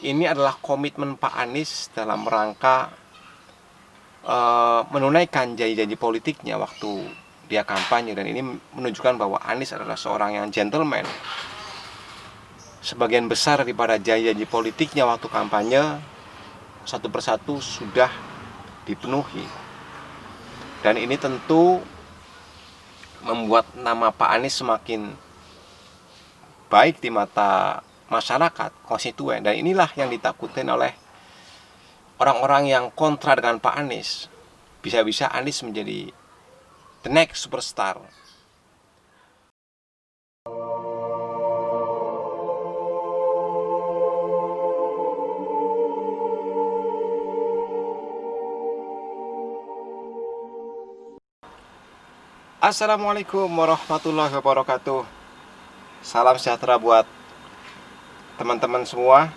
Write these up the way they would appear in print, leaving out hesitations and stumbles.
ini adalah komitmen Pak Anies dalam rangka menunaikan janji-janji politiknya waktu dia kampanye. Dan ini menunjukkan bahwa Anies adalah seorang yang gentleman. Sebagian besar daripada janji-janji politiknya waktu kampanye satu persatu sudah dipenuhi. Dan ini tentu membuat nama Pak Anies semakin baik di mata masyarakat, konstituen. Dan inilah yang ditakutin oleh orang-orang yang kontra dengan Pak Anies. Bisa-bisa Anies menjadi the next superstar. Assalamualaikum warahmatullahi wabarakatuh. Salam sejahtera buat teman-teman semua.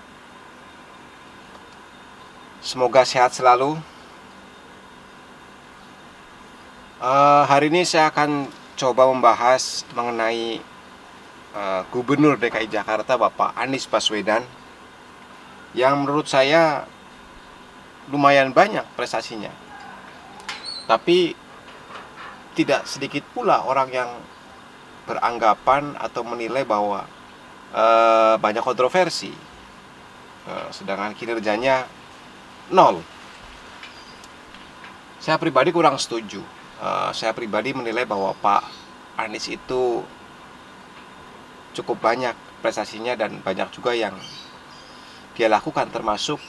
Semoga sehat selalu. Hari ini saya akan coba membahas mengenai Gubernur DKI Jakarta Bapak Anies Baswedan, yang menurut saya lumayan banyak prestasinya. Tapi tidak sedikit pula orang yang beranggapan atau menilai bahwa banyak kontroversi, sedangkan kinerjanya nol. Saya pribadi kurang setuju. Saya pribadi menilai bahwa Pak Anies itu cukup banyak prestasinya dan banyak juga yang dia lakukan, termasuk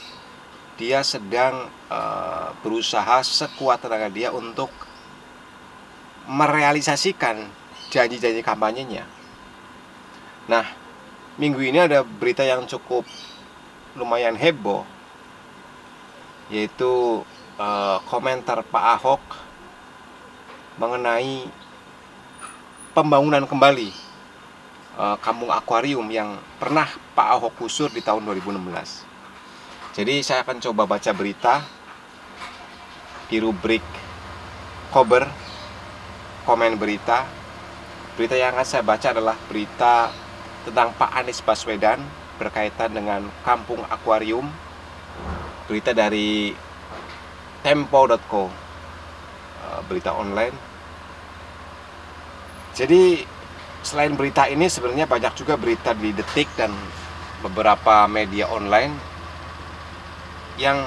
dia sedang berusaha sekuat tenaga dia untuk merealisasikan janji-janji kampanyenya. Nah, minggu ini ada berita yang cukup lumayan heboh, yaitu komentar Pak Ahok mengenai pembangunan kembali kampung akuarium yang pernah Pak Ahok gusur di tahun 2016. Jadi saya akan coba baca berita di rubrik Kober, komen berita. Berita yang akan saya baca adalah berita tentang Pak Anies Baswedan berkaitan dengan kampung akuarium. Berita dari tempo.co, berita online. Jadi selain berita ini sebenarnya banyak juga berita di Detik dan beberapa media online yang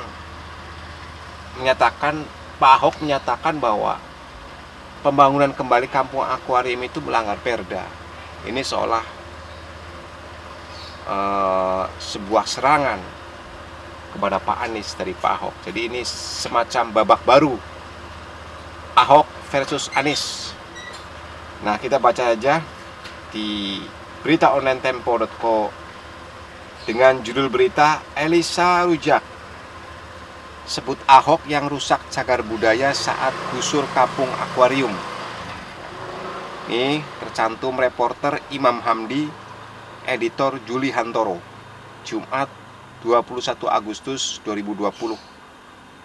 menyatakan, Pak Ahok menyatakan bahwa pembangunan kembali kampung akuarium itu melanggar perda. Ini seolah sebuah serangan kepada Pak Anies dari Pak Ahok. Jadi ini semacam babak baru, Ahok versus Anies. Nah, kita baca aja di berita online tempo.co dengan judul berita Elisa Rujak sebut Ahok yang rusak cagar budaya saat gusur kampung akuarium. Ini tercantum reporter Imam Hamdi, editor Juli Hantoro, Jumat 21 Agustus 2020,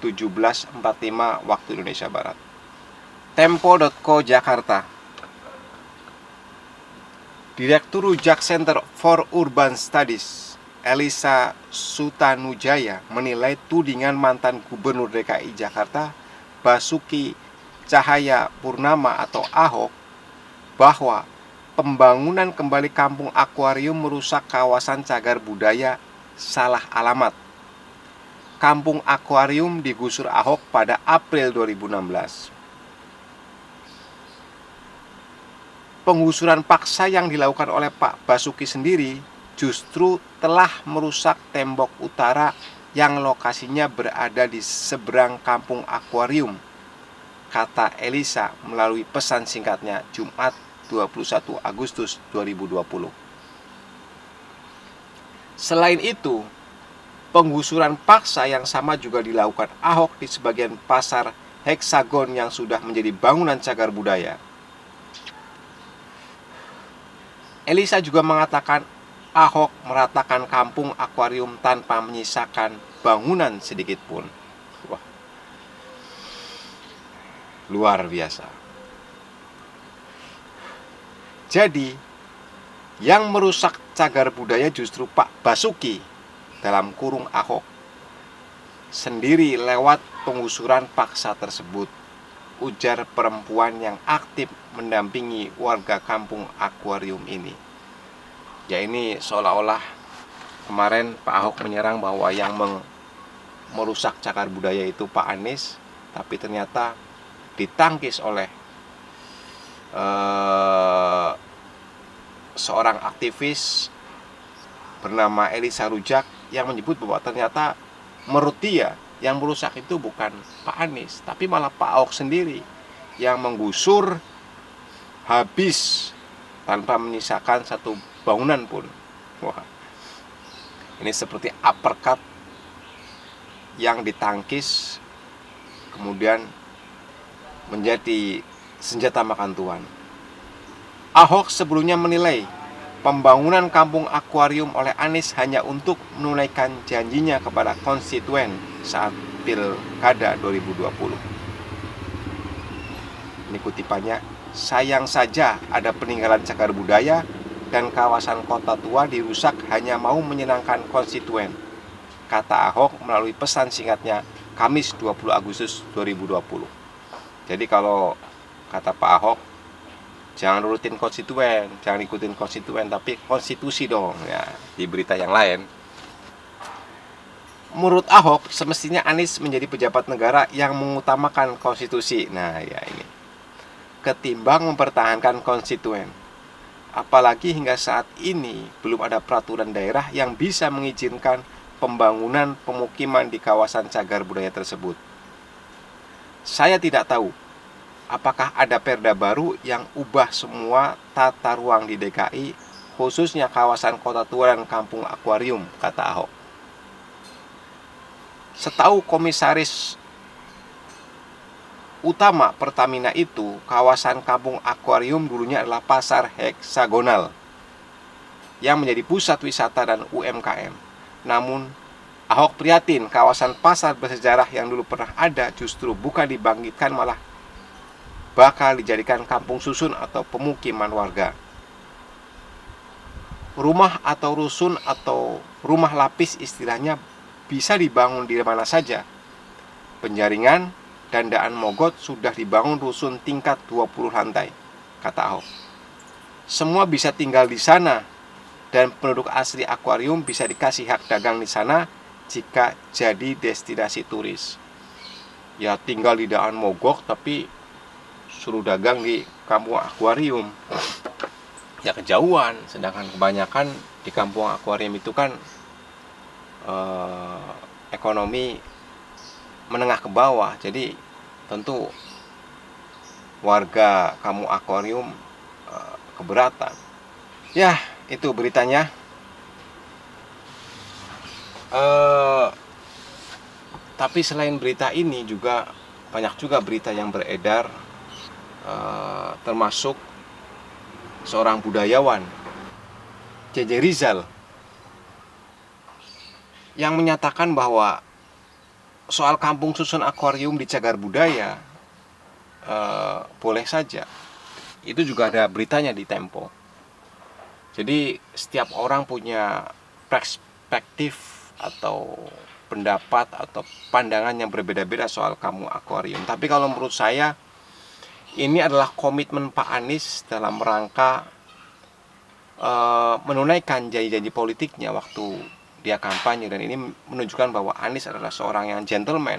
17.45 waktu Indonesia Barat. Tempo.co Jakarta. Direktur Rujak Center for Urban Studies Elisa Sutanujaya menilai tudingan mantan Gubernur DKI Jakarta Basuki Cahayapurnama atau Ahok bahwa pembangunan kembali kampung akuarium merusak kawasan cagar budaya salah alamat. Kampung akuarium digusur Ahok pada April 2016. Penggusuran paksa yang dilakukan oleh Pak Basuki sendiri justru telah merusak tembok utara yang lokasinya berada di seberang kampung akuarium, kata Elisa melalui pesan singkatnya Jumat 21 Agustus 2020. Selain itu, penggusuran paksa yang sama juga dilakukan Ahok di sebagian pasar Heksagon yang sudah menjadi bangunan cagar budaya. Elisa juga mengatakan Ahok meratakan kampung akuarium tanpa menyisakan bangunan sedikit pun. Wah, luar biasa. Jadi, yang merusak cagar budaya justru Pak Basuki dalam kurung Ahok sendiri lewat penggusuran paksa tersebut, ujar perempuan yang aktif mendampingi warga kampung akuarium ini. Ya, ini seolah-olah kemarin Pak Ahok menyerang bahwa yang merusak cagar budaya itu Pak Anies, tapi ternyata ditangkis oleh seorang aktivis bernama Elisa Rujak yang menyebut bahwa ternyata menurut dia yang merusak itu bukan Pak Anies, tapi malah Pak Ahok sendiri yang menggusur habis tanpa menyisakan satu bangunan pun. Wah, ini seperti uppercut yang ditangkis kemudian menjadi senjata makan tuan. Ahok sebelumnya menilai pembangunan kampung akuarium oleh Anies hanya untuk menunaikan janjinya kepada konstituen saat Pilkada 2020. Ini kutipannya, sayang saja ada peninggalan cagar budaya dan kawasan kota tua dirusak hanya mau menyenangkan konstituen, kata Ahok melalui pesan singkatnya Kamis 20 Agustus 2020. Jadi kalau kata Pak Ahok, jangan nurutin konstituen, jangan ikutin konstituen, tapi konstitusi dong ya, di berita yang lain. Menurut Ahok, semestinya Anies menjadi pejabat negara yang mengutamakan konstitusi. Nah, ya ini. Ketimbang mempertahankan konstituen. Apalagi hingga saat ini belum ada peraturan daerah yang bisa mengizinkan pembangunan pemukiman di kawasan cagar budaya tersebut. Saya tidak tahu apakah ada perda baru yang ubah semua tata ruang di DKI, khususnya kawasan kota tua dan kampung akuarium, kata Ahok. Setahu komisaris utama Pertamina itu, kawasan kampung akuarium dulunya adalah pasar heksagonal yang menjadi pusat wisata dan UMKM. Namun, Ahok prihatin kawasan pasar bersejarah yang dulu pernah ada justru bukan dibangkitkan, malah bakal dijadikan kampung susun atau pemukiman warga. Rumah atau rusun atau rumah lapis istilahnya bisa dibangun di mana saja. Penjaringan dan Daan Mogot sudah dibangun rusun tingkat 20 lantai, kata Ahok. Semua bisa tinggal di sana dan penduduk asli akuarium bisa dikasih hak dagang di sana jika jadi destinasi turis. Ya, tinggal di Daan Mogot tapi suruh dagang di kampung akuarium, ya kejauhan. Sedangkan kebanyakan di kampung akuarium itu kan ekonomi menengah ke bawah, jadi tentu warga kampung akuarium keberatan. Ya, itu beritanya. Tapi selain berita ini juga banyak juga berita yang beredar, termasuk seorang budayawan, J.J. Rizal, yang menyatakan bahwa soal kampung susun akuarium di cagar budaya boleh saja. Itu juga ada beritanya di Tempo. Jadi setiap orang punya perspektif atau pendapat atau pandangan yang berbeda-beda soal kampung akuarium. Tapi kalau menurut saya, ini adalah komitmen Pak Anies dalam rangka menunaikan janji-janji politiknya waktu dia kampanye, dan ini menunjukkan bahwa Anies adalah seorang yang gentleman.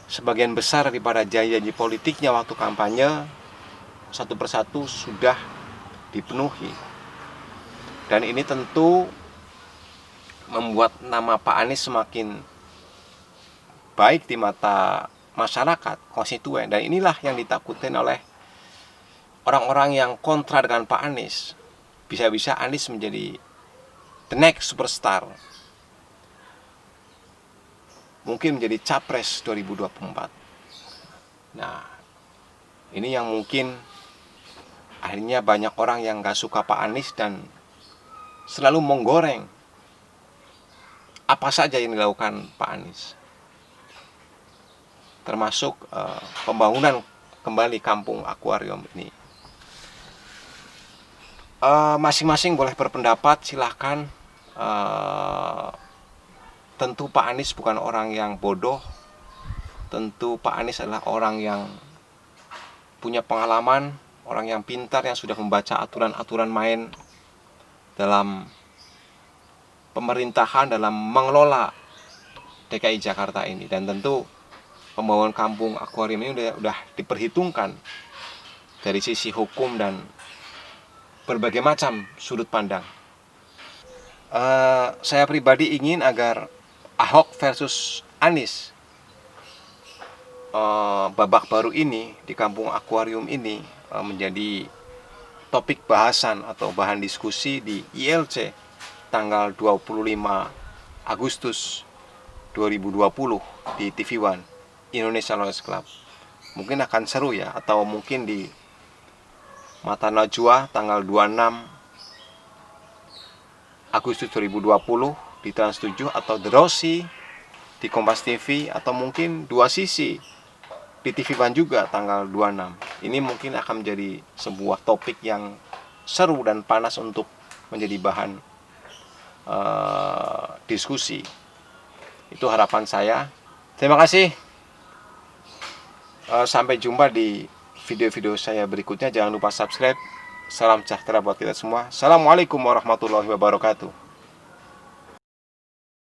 Sebagian besar daripada janji-janji politiknya waktu kampanye satu persatu sudah dipenuhi, dan ini tentu membuat nama Pak Anies semakin baik di mata masyarakat konstituen, dan inilah yang ditakutin oleh orang-orang yang kontra dengan Pak Anies. Bisa-bisa Anies menjadi the next superstar, mungkin menjadi capres 2024. Nah, ini yang mungkin akhirnya banyak orang yang gak suka Pak Anies dan selalu menggoreng apa saja yang dilakukan Pak Anies, termasuk pembangunan kembali kampung akuarium ini. Masing-masing boleh berpendapat, silahkan. tentu Pak Anies bukan orang yang bodoh. Tentu Pak Anies adalah orang yang punya pengalaman, orang yang pintar, yang sudah membaca aturan-aturan main dalam pemerintahan, dalam mengelola DKI Jakarta ini. Dan tentu pembangunan kampung akuarium ini udah diperhitungkan dari sisi hukum dan berbagai macam sudut pandang. Saya pribadi ingin agar Ahok versus Anies babak baru ini di kampung akuarium ini menjadi topik bahasan atau bahan diskusi di ILC tanggal 25 Agustus 2020 di TV One Indonesia Lawyers Club. Mungkin akan seru ya, atau mungkin di Mata Najwa tanggal 26 Agustus 2020 di Trans 7, atau The Rossi di Kompas TV, atau mungkin Dua Sisi di TV One juga tanggal 26. Ini mungkin akan menjadi sebuah topik yang seru dan panas untuk menjadi bahan diskusi. Itu harapan saya. Terima kasih. Sampai jumpa di video-video saya berikutnya. Jangan lupa subscribe. Salam sejahtera buat kita semua. Assalamualaikum warahmatullahi wabarakatuh.